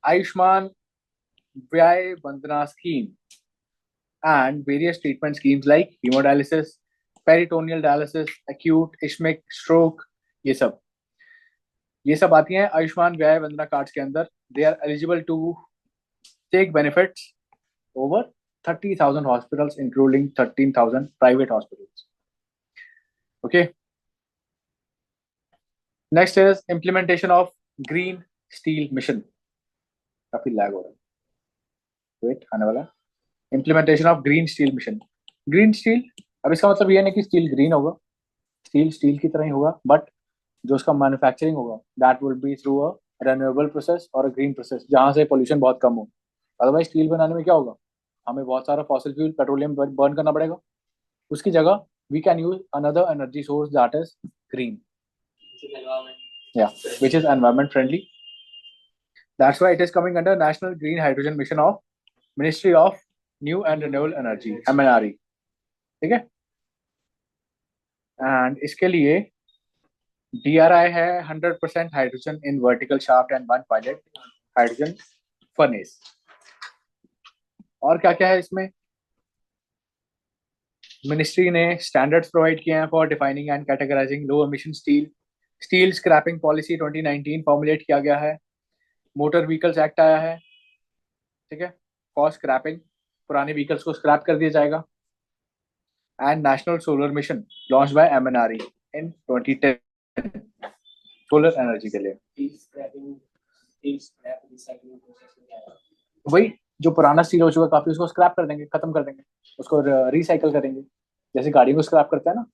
Ayushman Vyay Bandana scheme and various treatment schemes like hemodialysis, peritoneal dialysis, acute ischemic stroke, ये सब ये सब आती हैं आयुष्मान व्यय वंदना कार्ड्स के अंदर. They are eligible to take benefits over 30,000 hospitals including 13,000 private hospitals. Okay. Next is implementation of green steel mission. काफी लैग हो रहा है, वेट आने वाला. Implementation of green steel mission. Green steel, अब इसका मतलब ये नहीं कि स्टील ग्रीन होगा, स्टील स्टील की तरह ही होगा, बट जो उसका मैन्युफैक्चरिंग होगा that will be through a renewable process और अ ग्रीन प्रोसेस, जहां से पोल्यूशन बहुत कम हो. अदरवाइज स्टील बनाने में क्या होगा, हमें बहुत सारा फॉसिल फ्यूल पेट्रोलियम बर्न करना पड़ेगा. उसकी जगह we can use another energy source that is green, या which is environment friendly. That's why it is coming under National Green Hydrogen Mission of Ministry of New and Renewable Energy, MNRE. ठीक है. And इसके लिए DRI है 100% hydrogen in vertical shaft and 1 pilot hydrogen furnace. और क्या क्या है इसमें, मिनिस्ट्री ने स्टैंडर्ड्स प्रोवाइड किए हैं for defining and categorising low emission steel. Steel scrapping policy 2019 formulate किया गया है. मोटर व्हीकल्स एक्ट आया है, ठीक है, फॉर स्क्रैपिंग, पुराने व्हीकल्स को स्क्रैप कर दिया जाएगा. And national solar mission launch by MNRE in 2010 solar energy के लिए. वही जो पुराना स्टील हो चुका काफी, उसको स्क्रैप कर देंगे, खत्म कर देंगे, उसको रिसाइकल करेंगे. जैसे गाड़ी को स्क्रैप करते हैं ना,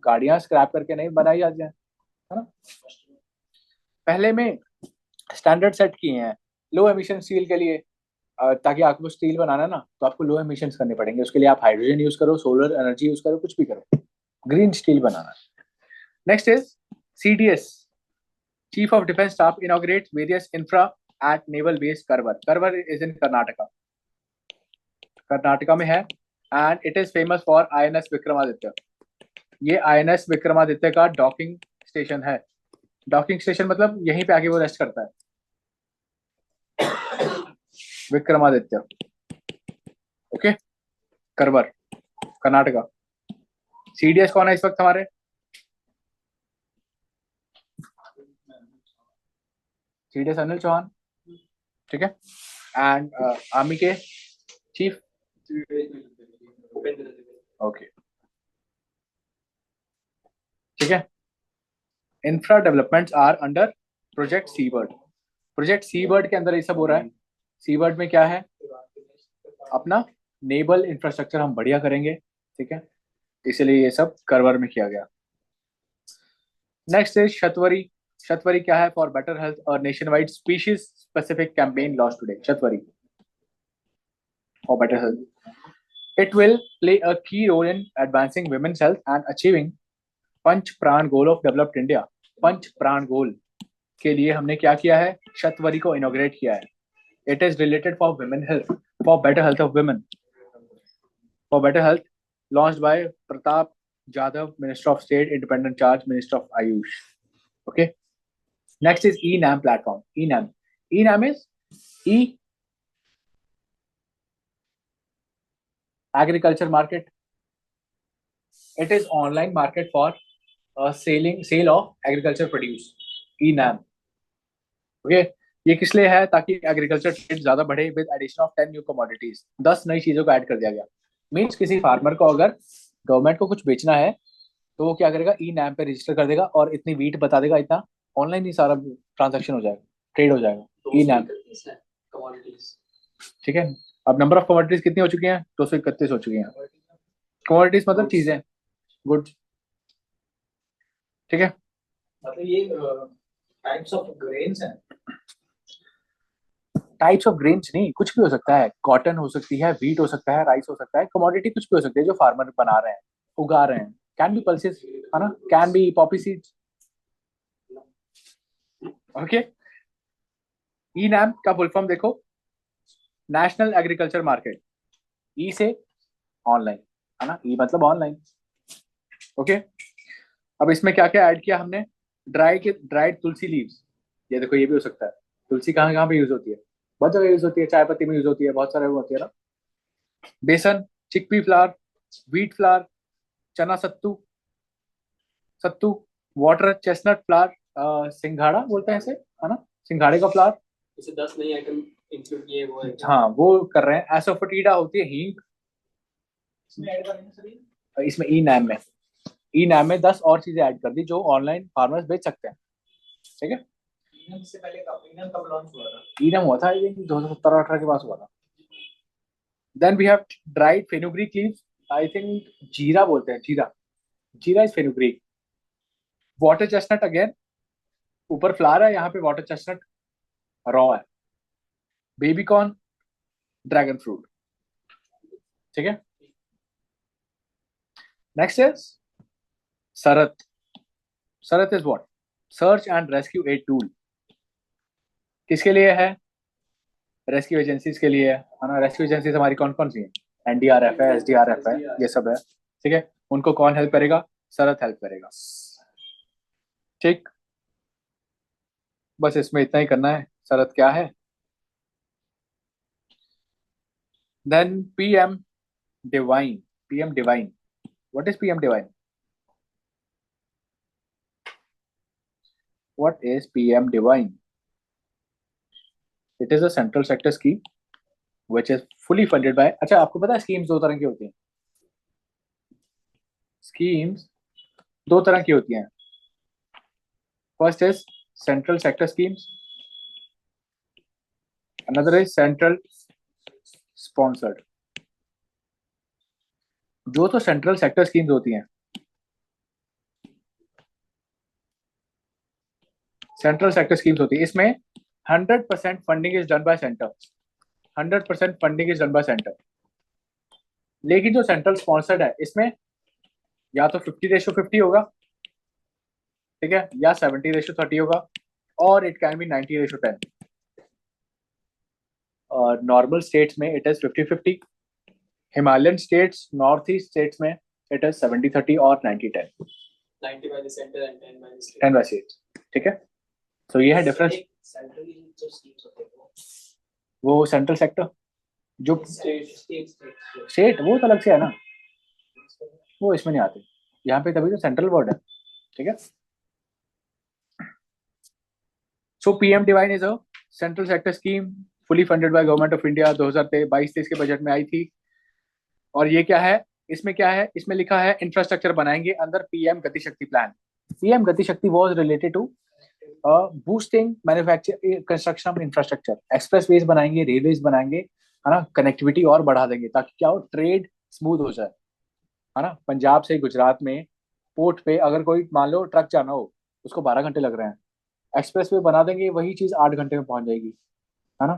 गाड़ियां स्क्रैप करके नहीं बनाई जाती हैं, है ना. पहले में स्टैंडर्ड सेट किए हैं लो एमिशन स्टील के लिए, ताकि आपको स्टील बनाना है ना तो आपको लो एमिशन करने पड़ेंगे. उसके लिए आप हाइड्रोजन यूज करो, सोलर एनर्जी यूज करो, कुछ भी करो, ग्रीन स्टील बनाना है. Next is CDS, chief of defence staff inaugurate various infra at naval base Karwar. Karwar is in Karnataka, Karnataka में है. And it is famous for INS Vikramaditya. ये INS विक्रमादित्य का डॉकिंग स्टेशन है. डॉकिंग स्टेशन मतलब यहीं पे आके वो रेस्ट करता है, विक्रमादित्य. ओके. करवर, कर्नाटका. CDS कौन है इस वक्त हमारे, CDS अनिल चौहान, ठीक है. एंड आर्मी के चीफ, ओके, ठीक है. Infra developments are under project Seabird. Project Seabird के अंदर ये सब हो रहा है. सीबर्ड में क्या है, अपना नेबल इंफ्रास्ट्रक्चर हम बढ़िया करेंगे, ठीक है, इसलिए ये सब करवर में किया गया. Next is शतवरी. शतवरी क्या है, फॉर बेटर हेल्थ और nation wide species specific campaign launch today. Shatavari for better health. It will play a key role in advancing women's health and achieving पंच प्राण गोल ऑफ डेवलप्ड इंडिया. पंच प्राण गोल के लिए हमने क्या किया है, शतवरी को इनोग्रेट किया है. It is related for women health, for better health of women, for better health, launched by Pratap Jadhav, minister of state, independent charge, minister of Ayush. Okay. Next is E-NAM platform. E-NAM, E-NAM is E agriculture market. It is online market for sale of agriculture produce. E-NAM. Okay. ये किस लिए है, ताकि agriculture trade ज्यादा बढ़े with addition of 10 new commodities. 10 नई चीजों को ऐड कर दिया गया. मीन्स किसी फार्मर को अगर गवर्नमेंट को कुछ बेचना है तो वो क्या करेगा, E-NAM पे रजिस्टर कर देगा और इतनी वीट बता देगा, इतना ऑनलाइन ही सारा ट्रांजेक्शन हो जाएगा, ट्रेड हो जाएगा. E-NAM, ठीक है. अब नंबर ऑफ कमोडिटीज कितनी हो चुकी हैं, 231 हो चुकी हैं. कमोडिटीज मतलब चीजें, गुड्स, ठीक है. मतलब ये टाइप्स ऑफ ग्रेन्स हैं. टाइप्स ऑफ ग्रेन्स नहीं, कुछ भी हो सकता है. कॉटन हो सकती है, व्हीट हो सकता है, राइस हो सकता है. कमोडिटी कुछ भी हो सकती है जो फार्मर बना रहे हैं, उगा रहे हैं. कैन बी पल्सेस, है ना, can be Poppy seeds. Okay. E-NAM का फुल फॉर्म देखो, नेशनल एग्रीकल्चर मार्केट. ई से ऑनलाइन, है ना, ई मतलब ऑनलाइन. ओके. अब इसमें क्या क्या ऐड किया हमने, ड्राइड तुलसी लीव्स. ये देखो, ये भी हो सकता है, तुलसी कहाँ कहाँ पे यूज होती है? बहुत जगह यूज होती है, चाय पत्ती में यूज होती है, बहुत सारे वो होती है ना। बेसन, चिकपी फ्लावर, व्हीट फ्लावर, चना सत्तू, सत्तू, वाटर चेस्टनट फ्लावर, सिंघाड़ा बोलते हैं इसे, है ना, सिंघाड़े का फ्लावर। इसे 10 नई आइटम इंक्लूड किए वो है। हाँ वो कर रहे हैं। एसोफोटिडा होती है हींग, इसमें ऐड करेंगे सर ये? इसमें ई नैम में, ई नैम में 10 और चीजें ऐड कर दी जो ऑनलाइन फार्मर्स बेच सकते हैं। ठीक है। इनम से पहले कब लॉन्च हुआ था? ई नैम हुआ था ये 2017-18 के पास हुआ था। Then we have dried fenugreek leaves, I think जीरा बोलते हैं, जीरा, jeera is fenugreek. Water chestnut again, ऊपर फ्लावर है, यहाँ पे वाटर चेस्टनट रॉ है। Baby corn, dragon fruit. ठीक है। Next is SARAT. SARAT is what? Search and rescue aid tool. किसके लिए है? रेस्क्यू एजेंसीज के लिए है ना। रेस्क्यू एजेंसीज हमारी कौन कौन सी हैं? एनडीआरएफ है, एसडीआरएफ है, ये सब है। ठीक है। उनको कौन हेल्प करेगा? सरत हेल्प करेगा। ठीक, बस इसमें इतना ही करना है। सरत क्या है? Then PM DevINE. PM DevINE, what is PM DevINE? What is PM DevINE? It is a central sector scheme which is fully funded by, अच्छा आपको पता है स्कीम्स दो तरह की होती हैं? स्कीम्स दो तरह की होती हैं। First is central sector schemes, another is central sponsored. जो तो सेंट्रल सेक्टर स्कीम्स होती हैं, सेंट्रल सेक्टर स्कीम्स होती है, इसमें 100% funding is done by centre. 100% funding is done by centre. लेकिन जो सेंट्रल स्पॉन्सर्ड है, इसमें या तो 50:50 होगा, ठीक है, या 70:30 होगा, और इट कैन बी 90:10। और नॉर्मल स्टेट्स में it is 50-50। Himalayan states, north east states में इट इज 70-30 और 90-10। 90 by the center and 10 by the state. 10 by states. ठीक है। तो ये है डिफरेंस। सेंट्रली जो स्कीम्स होते हैं वो सेंट्रल सेक्टर जो स्टेट स्टेट, वो तो अलग से है ना, वो इसमें नहीं आते। यहाँ पे तभी तो सेंट्रल वर्ड है। ठीक है। So PM DevINE is a central sector scheme fully funded by government of India. 2022-23 के बजट में आई थी। और ये क्या है? इसमें क्या है? इसमें लिखा है इंफ्रास्ट्रक्चर बनाएंगे अंडर पीएम गति शक्ति plan. PM Gati Shakti was related to boosting manufacture construction of infrastructure. Expressways बनाएंगे, रेलवेज बनाएंगे, है ना, कनेक्टिविटी और बढ़ा देंगे ताकि क्या हो, ट्रेड स्मूथ हो जाए, है ना। पंजाब से गुजरात में पोर्ट पे अगर कोई मान लो ट्रक जाना हो, उसको 12 घंटे लग रहे हैं, एक्सप्रेस वे बना देंगे, वही चीज 8 घंटे में पहुंच जाएगी, है ना।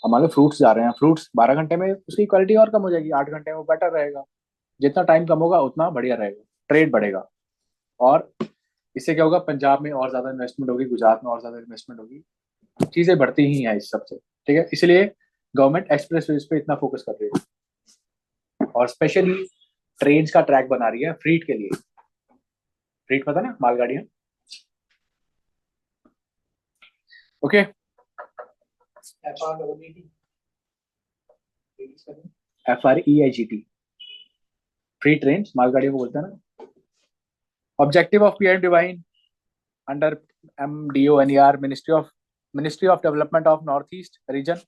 अब मान लो फ्रूट्स जा रहे हैं, फ्रूट्स 12 घंटे में उसकी क्वालिटी और कम हो जाएगी, 8 घंटे में बेटर रहेगा। जितना टाइम कम होगा उतना बढ़िया रहेगा, ट्रेड बढ़ेगा। और इससे क्या होगा, पंजाब में और ज्यादा इन्वेस्टमेंट होगी, गुजरात में और ज्यादा इन्वेस्टमेंट होगी, चीजें बढ़ती ही हैं इस सबसे। ठीक है। इसलिए गवर्नमेंट एक्सप्रेस वेज पे इतना फोकस कर रही है, और स्पेशली ट्रेन का ट्रैक बना रही है फ्रीट के लिए। फ्रीट पता ना, मालगाड़ियां। ओके। FREIGT, फ्री ट्रेन, मालगाड़ियों को बोलते हैं ना। Objective of PM DevINE under MDONER, ministry of development of north east region.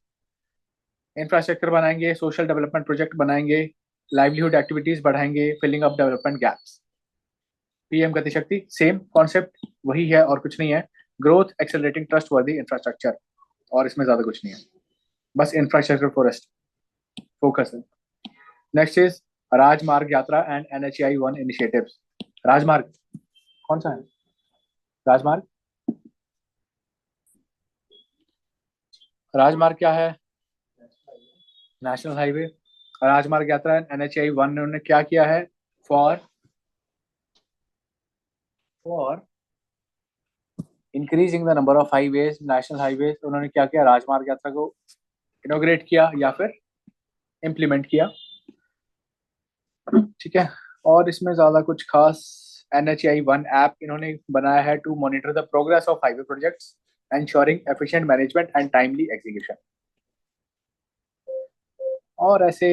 Infrastructure बनाएंगे, सोशल डेवलपमेंट प्रोजेक्ट बनाएंगे, लाइवलीहुड एक्टिविटीज बढ़ाएंगे, filling up development gaps. PM Gati Shakti same concept वही है और कुछ नहीं है। ग्रोथ एक्सेलरेटिंग ट्रस्ट वर्दी इंफ्रास्ट्रक्चर, और इसमें ज्यादा कुछ नहीं है, बस इंफ्रास्ट्रक्चर फॉरेस्ट फोकस है। नेक्स्ट इज राजमार्ग यात्रा एंड NHAI-1 इनिशिएटिव्स। राजमार्ग कौन सा है? राजमार्ग, राजमार्ग क्या है? National highway. राजमार्ग यात्रा एंड NHAI-1 ने उन्होंने क्या किया है? For increasing the number of highways, national highways, उन्होंने क्या किया? राजमार्ग यात्रा को इनोग्रेट किया या फिर इम्प्लीमेंट किया। ठीक है। और इसमें ज्यादा कुछ खास, NHAI-1 ऐप इन्होंने बनाया है to monitor the progress of highway projects. ensuring efficient management and timely execution. और ऐसे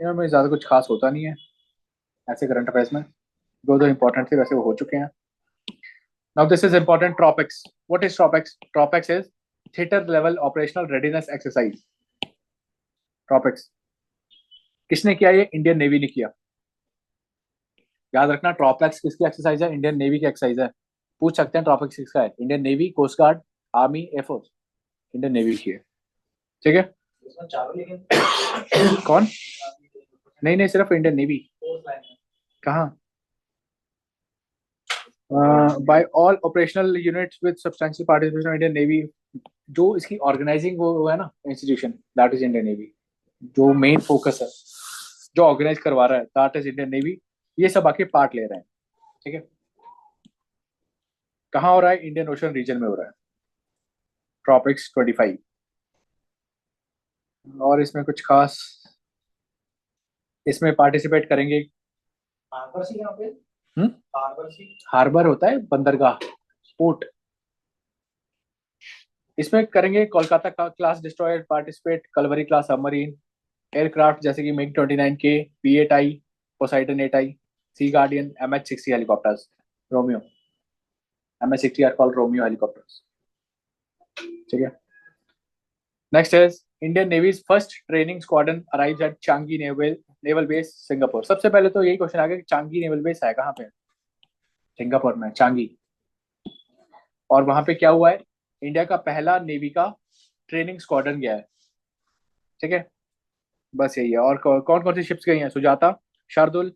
में ज़्यादा कुछ खास होता नहीं है ऐसे करंट अफेयर्स में, जो इंपॉर्टेंट थे वैसे वो हो चुके हैं. Now this is important. Tropics. What is tropics? Tropics is theater level operational readiness exercise. Tropics. किसने किया ये? इंडियन नेवी ने किया. याद रखना, ट्रॉपिक्स किसकी एक्सरसाइज है? इंडियन नेवी की एक्सरसाइज है. पूछ सकते हैं ट्रॉपिक्स किसका है? Indian navy, coast guard, army, air force. Indian navy की है. ठीक है. कौन? नहीं नहीं, सिर्फ इंडियन नेवी. कहाँ? By all operational units with substantial participation of Indian navy. जो इसकी ऑर्गेनाइजिंग वो है ना institution, that is Indian navy. जो मेन फोकस है, जो ऑर्गेनाइज करवा रहा है, दैट इज इंडियन नेवी. ये सब आके पार्ट ले रहे हैं. ठीक है. कहाँ हो रहा है? इंडियन ओशन रीजन में हो रहा है. ट्रॉपिक्स 25. और इसमें कुछ खास, इसमें पार्टिसिपेट करेंगे. हार्बर होता है बंदरगाह, पोर्ट. इसमें करेंगे कोलकाता का class destroyer participate, Kalvari class submarine, aircraft जैसे कि MiG 29K, P8I, Poseidon 8I, sea guardian, MH-60 helicopters, Romeo. MH-60 are called Romeo helicopters. ठीक है. Next is Indian navy's first training squadron arrives at Changi naval base Singapore. सबसे पहले तो यही question आ गया कि चांगी नेवल बेस है कहाँ पे? सिंगापुर में, चांगी. और वहां पे क्या हुआ है? इंडिया का पहला नेवी का ट्रेनिंग स्क्वाड्रन गया है. ठीक है. बस यही है. और कौन कौन सी शिप्स गई हैं? सुजाता, शार्दुल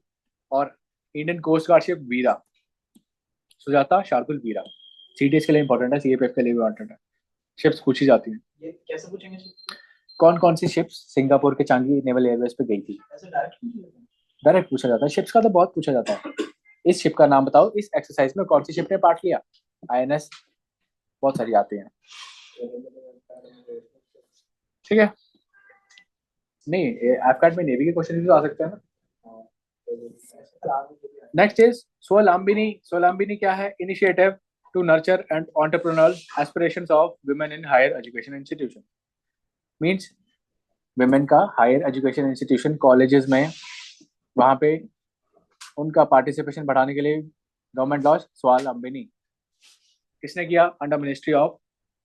और इंडियन कोस्ट गार्ड शिप वीरा. सुजाता, शार्दुल, वीरा. सीटीएस के लिए इंपॉर्टेंट है, सीएपीएफ के लिए भी इंपॉर्टेंट है. शिप्स पूछी जाती हैं. ये कैसे पूछेंगे? कौन कौन सी शिप्स सिंगापुर के चांगी नेवल एयरबेस पे गई थी? डायरेक्ट पूछा जाता है. शिप्स का तो बहुत पूछा जाता है. इस शिप का नाम बताओ. इस एक्सरसाइज में कौन सी शिप ने पार्ट लिया? INS. बहुत सारी आती हैं. ठीक है. नहीं, एफकैट में नेवी के क्वेश्चन भी तो आ सकते हैं ना. Next is स्वलंबिनी. स्वलंबिनी क्या है? Initiative to nurture and entrepreneurial aspirations of women in higher education institution. Means women का हायर एजुकेशन इंस्टीट्यूशन, कॉलेजेस में, वहां पे उनका पार्टिसिपेशन बढ़ाने के लिए गवर्नमेंट लॉन्च स्वावलंबिनी. किसने किया? Under ministry of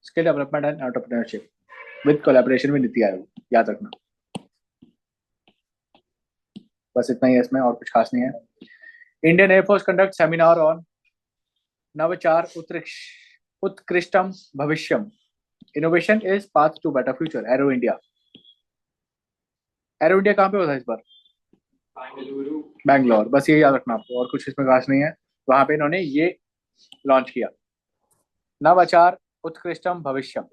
skill development and entrepreneurship with collaboration with NITI Aayog. याद रखना. बस इतना ही है इसमें, और कुछ खास नहीं है. Indian air force conduct seminar on Navachar Utkrishtam Bhavishyam. Innovation is path to better future. Aero India. Aero India कहाँ पे होता है इस बार? बैंगलोर. बस ये याद रखना आपको, और कुछ इसमें खास नहीं है. वहां पे इन्होंने ये लॉन्च किया, नवाचार उत्कृष्टम भविष्यम.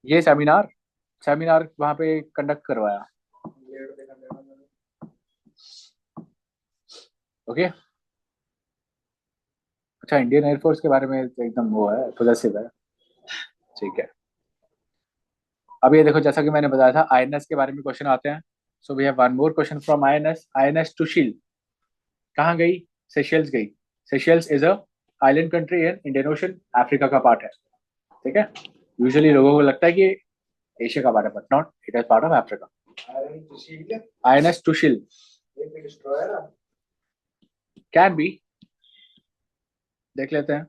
ये सेमिनार वहां पे कंडक्ट करवाया. ओके. अच्छा, इंडियन एयरफोर्स के बारे में एकदम वो है, पॉजिटिव है. ठीक है. अब ये देखो, जैसा कि मैंने बताया था, INS के बारे में क्वेश्चन आते हैं. So we have one more question from INS Tushil. कहाँ गई? सेशेल्स गई. Seychelles is a island country in Indian Ocean, Africa का पार्ट है. ठीक है. यूजुअली लोगों को लगता है कि एशिया का पार्ट है, but not, it is part of Africa. INS Tushil can be. देख लेते हैं.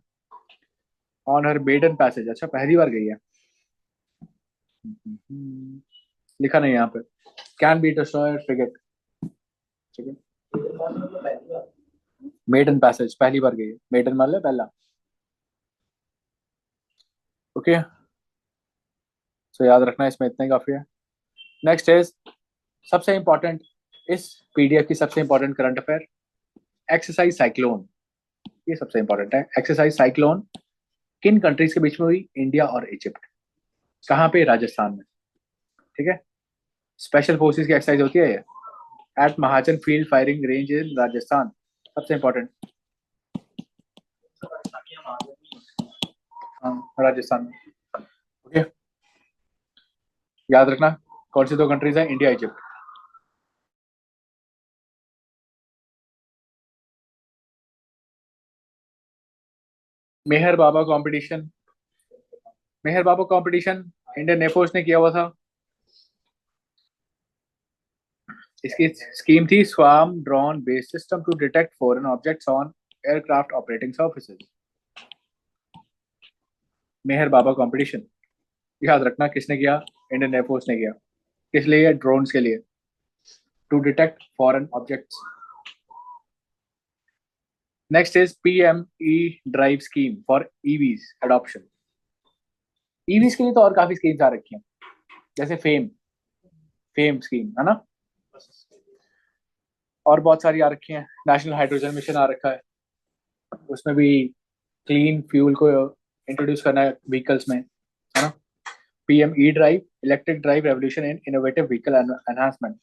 On her maiden passage. अच्छा, पहली बार गई है. लिखा नहीं यहाँ पे. Can be destroyer frigate. ठीक है. मेडन पैसेज पहली बार गई है. मेडन मतलब पहला. ओके. सो याद रखना, इसमें इतना ही काफी है. नेक्स्ट इज सबसे इंपॉर्टेंट, इस PDF की सबसे important current affair, exercise cyclone. ये सबसे इंपॉर्टेंट है. एक्सरसाइज साइक्लोन किन कंट्रीज के बीच में हुई? इंडिया और इजिप्ट. कहाँ पे? राजस्थान में. ठीक है. स्पेशल फोर्सेस की एक्सरसाइज होती है ये, at Mahajan field firing range in Rajasthan. सबसे इंपॉर्टेंट. हाँ, राजस्थान में. ओके. याद रखना, कौन सी दो कंट्रीज है? India, Egypt. Mehar Baba competition, Mehar Baba competition Indian air force ने किया हुआ था। इसकी स्कीम थी swarm drone based system to detect foreign objects on aircraft operating surfaces. Mehar Baba competition याद रखना किसने किया, इंडियन एयरफोर्स ने किया। किस लिए? ड्रोन्स के लिए, to detect foreign objects. Next is PME drive scheme for EVs adoption. EVs के लिए तो और काफी स्कीम्स आ रखी हैं, जैसे फेम, फेम स्कीम है ना, और बहुत सारी आ रखी हैं। नेशनल हाइड्रोजन मिशन आ रखा है, उसमें भी क्लीन फ्यूल को इंट्रोड्यूस करना है व्हीकल्स में, है ना। PM E drive, electric drive revolution in innovative vehicle enhancement.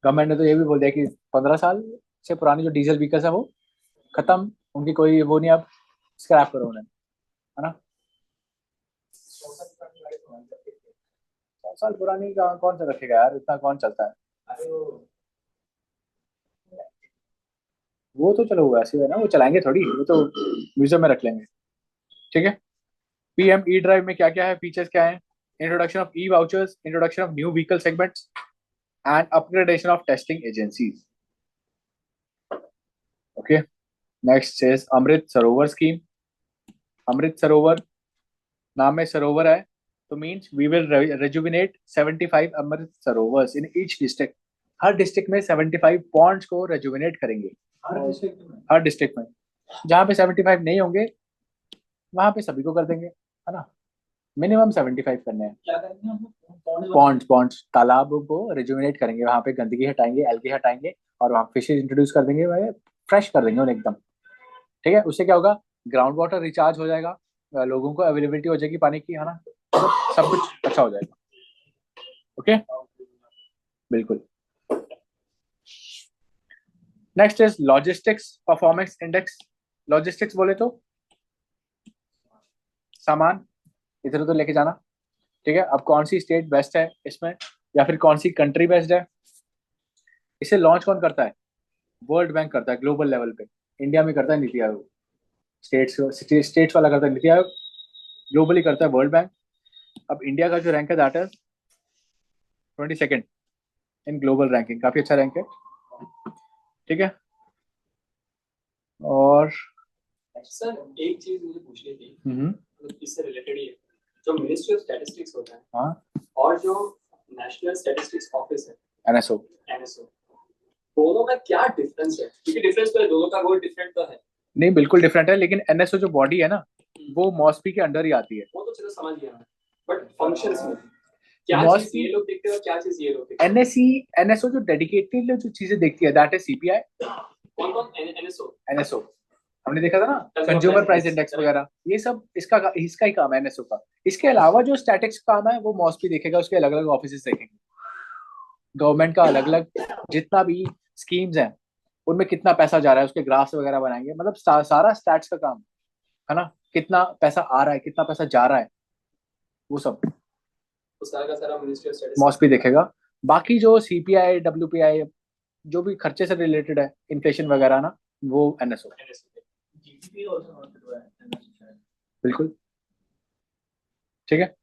Government ने तो ये भी बोल दिया कि 15 साल से पुरानी जो डीजल व्हीकल्स है वो खत्म, उनकी कोई वो नहीं, अब स्क्रैप करो उन्हें, है ना। 100 साल पुरानी कौन सा रखेगा यार, इतना कौन चलता है। वो तो चलो वैसे है ना, वो चलाएंगे थोड़ी, वो तो म्यूजियम में रख लेंगे। ठीक है। पीएम ई ड्राइव में क्या क्या है, फीचर्स क्या है? Introduction of e vouchers, introduction of new vehicle segments and upgradation of testing agencies. Okay. Next is Amrit Sarovar scheme. Amrit Sarovar, नाम में सरोवर है तो means we will rejuvenate 75 Amrit Sarovars in each district. हर डिस्ट्रिक्ट में 75 पॉन्ड्स को रेजुविनेट करेंगे। हर डिस्ट्रिक्ट में जहाँ पे 75 नहीं होंगे वहां पे सभी को कर देंगे, है ना। मिनिमम 75 करने हैं। क्या करेंगे हम लोग? पॉन्ड्स, पॉन्ड्स तालाबों को रिजुविनेट करेंगे, वहां पे गंदगी हटाएंगे, एल्गी हटाएंगे, और वहाँ फिशेज इंट्रोड्यूस कर देंगे, वह फ्रेश कर देंगे उन्हें एकदम। ठीक है। उससे क्या होगा, ग्राउंड वाटर रिचार्ज हो जाएगा, लोगों को अवेलेबिलिटी हो जाएगी पानी की, है ना, सब कुछ अच्छा हो जाएगा। ओके, बिल्कुल। Next is logistics performance index. Logistics बोले तो सामान इधर उधर लेके जाना। ठीक है। अब कौन सी स्टेट बेस्ट है इसमें, या फिर कौन सी कंट्री बेस्ट है, इसे लॉन्च कौन करता है? वर्ल्ड बैंक करता है ग्लोबल लेवल पे। इंडिया में करता है नीति आयोग, स्टेट्स वाला करता है नीति आयोग, ग्लोबली करता है वर्ल्ड बैंक। अब इंडिया का जो रैंक है that is 22nd in global ranking, काफी अच्छा रैंक है। ठीक है। और सर एक चीज मुझे पूछनी थी, हम्म, मतलब इससे रिलेटेड ही है। जो मिनिस्ट्री ऑफ स्टैटिस्टिक्स होता है, हाँ, और जो नेशनल स्टैटिस्टिक्स ऑफिस है, एनएसओ, एनएसओ, दोनों में क्या डिफरेंस है? क्योंकि डिफरेंस तो है, दोनों का गोल डिफरेंट तो है। नहीं बिल्कुल डिफरेंट है, लेकिन एनएसओ जो बॉडी है ना वो मॉस्पी के अंडर ही आती है। वो तो चलो समझ गया मैं, बट फंक्शंस में क्या चीज मॉस्पी, ये लोग देखते हैं और क्या चीज ये लोग देखते हैं? एनएससी, एनएसओ जो डेडिकेटेड जो चीजें देखती है दैट इज सीपीआई। कौन कौन? एनएसओ, एनएसओ हमने देखा था ना, Consumer consumer Price price Index, index वगैरह, ये सब इसका ही काम है एनएसओ का। इसके अलावा जो स्टैटिक्स काम है वो मॉस्पी देखेगा, उसके अलग अलग ऑफिस देखेंगे। गवर्नमेंट का अलग अलग जितना भी स्कीम्स हैं उनमें कितना पैसा जा रहा है उसके ग्राफ्स वगैरह बनाएंगे, मतलब सारा स्टैट्स का काम है ना। कितना पैसा आ रहा है, कितना पैसा जा रहा है, वो सब तो सारा का सारा मिनिस्ट्री ऑफ स्टैटिस्टिक्स। मॉस्पी देखेगा। बाकी जो सीपीआई डब्ल्यूपीआई जो भी खर्चे से रिलेटेड है, इन्फ्लेशन वगैरह ना, वो एनएसओ। जीडीपी आल्सो नोटेड हुआ है। बिल्कुल। ठीक है।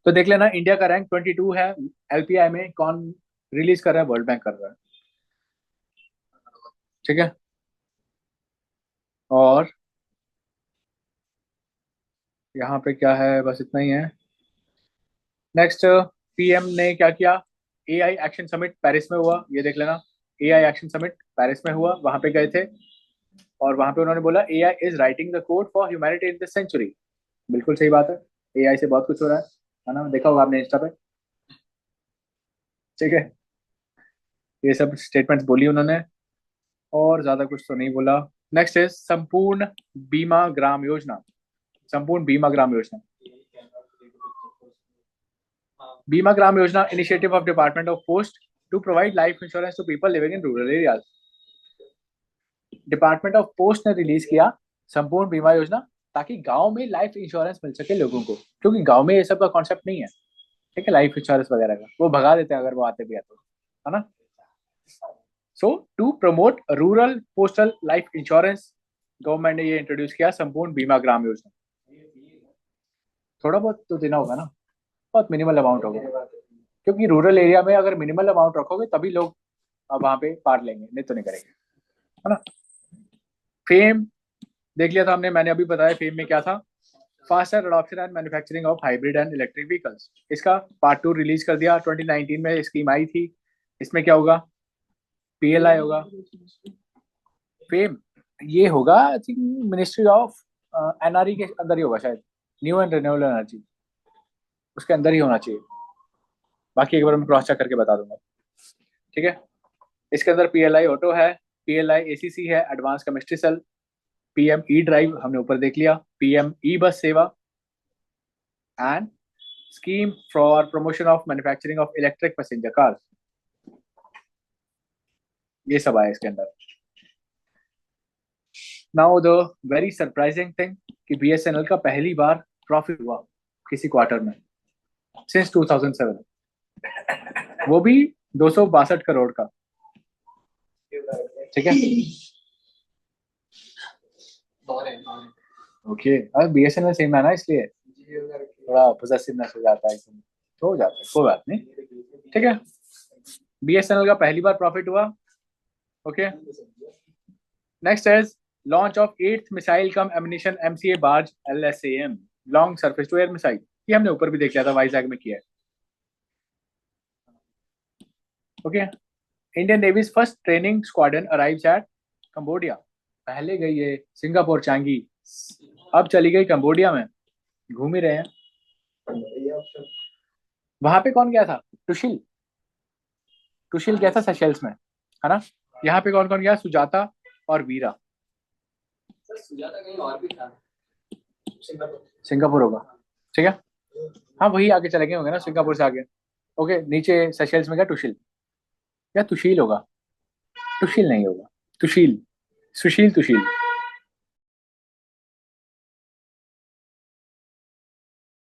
तो देख लेना इंडिया का रैंक 22 है। एलपीआई में कौन रिलीज कर रहा है? वर्ल्ड बैंक कर रहा है। ठीक है। और यहाँ पे क्या है, बस इतना ही है। नेक्स्ट, पीएम ने क्या किया? एआई एक्शन समिट पेरिस में हुआ, ये देख लेना। एआई एक्शन समिट पेरिस में हुआ, वहां पे गए थे, और वहां पे उन्होंने बोला AI is writing the code for humanity in this century. बिल्कुल सही बात है, एआई से बहुत कुछ हो रहा है ना, देखा होगा आपने इंस्टा पे। ठीक है। ये सब स्टेटमेंट्स बोली उन्होंने, और ज्यादा कुछ तो नहीं बोला। नेक्स्ट इज संपूर्ण बीमा ग्राम योजना। संपूर्ण बीमा ग्राम योजना, बीमा ग्राम योजना initiative of department of post to provide life insurance to people living in rural areas. Department of post ने रिलीज किया संपूर्ण बीमा योजना, ताकि गांव में लाइफ इंश्योरेंस मिल सके लोगों को, क्योंकि गांव में ये सब का कॉन्सेप्ट नहीं है। ठीक है। लाइफ इंश्योरेंस वगैरह का वो भगा देते हैं अगर वो आते भी है तो, है ना। So to promote rural postal life insurance government ने ये इंट्रोड्यूस किया संपूर्ण बीमा ग्राम योजना। थोड़ा बहुत तो देना होगा ना, बहुत मिनिमल अमाउंट होगा, क्योंकि रूरल एरिया में अगर मिनिमल अमाउंट रखोगे तभी लोग वहां पे पार लेंगे, नहीं तो नहीं करेंगे, है ना। फेम देख लिया था हमने, मैंने अभी बताया फेम में क्या था, faster adoption and manufacturing of hybrid and electric vehicles. इसका पार्ट 2 रिलीज कर दिया 2019 में, स्कीम आई थी। इसमें क्या होगा, पीएलआई होगा। फेम ये होगा I think ministry of NRE के अंदर ही होगा शायद, न्यू एंड रिन्यूएबल एनर्जी, उसके अंदर ही होना चाहिए। बाकी एक बार मैं क्रॉस चेक करके बता दूंगा, ठीक है। इसके अंदर पीएलआई ऑटो है, पीएलआई एसीसी है, advance chemistry cell, PM E drive हमने ऊपर देख लिया, PM E bus Sewa, and scheme for promotion of manufacturing of electric passenger cars. ये सब आया इसके अंदर। Now the very surprising thing कि बीएसएनएल का पहली बार प्रॉफिट हुआ किसी क्वार्टर में सिंस 2007, वो भी 262 करोड़ का, ठीक है। ओके, अब बीएसएनएल सेम है ना, इसलिए थोड़ा पोजेसिवनेस हो जाता है, तो हो जाता है, कोई बात नहीं, ठीक है। बीएसएनएल का पहली बार प्रॉफिट हुआ, okay. Next is launch of 8th missile cum ammunition MCA barge LSAM, long surface to air missile. ये हमने ऊपर भी देख लिया था, वाइजैग में किया है, okay. Indian navy's first training squadron arrives at Cambodia. पहले गई है सिंगापुर चांगी, अब चली गई कंबोडिया में, घूम ही रहे हैं। वहां पे कौन गया था, टुशिल, टुशिल गया था सेशेल्स में, है ना। यहाँ पे कौन कौन गया, सुजाता और वीरा। सुजाता कहीं और भी था, सिंगापुर होगा, ठीक है। हाँ वही आगे चले गए होंगे ना, सिंगापुर से आगे, ओके। नीचे सेशेल्स में गया टुशिल, या तुशील होगा, टुशिल नहीं होगा, तुशील, सुशील तुशील।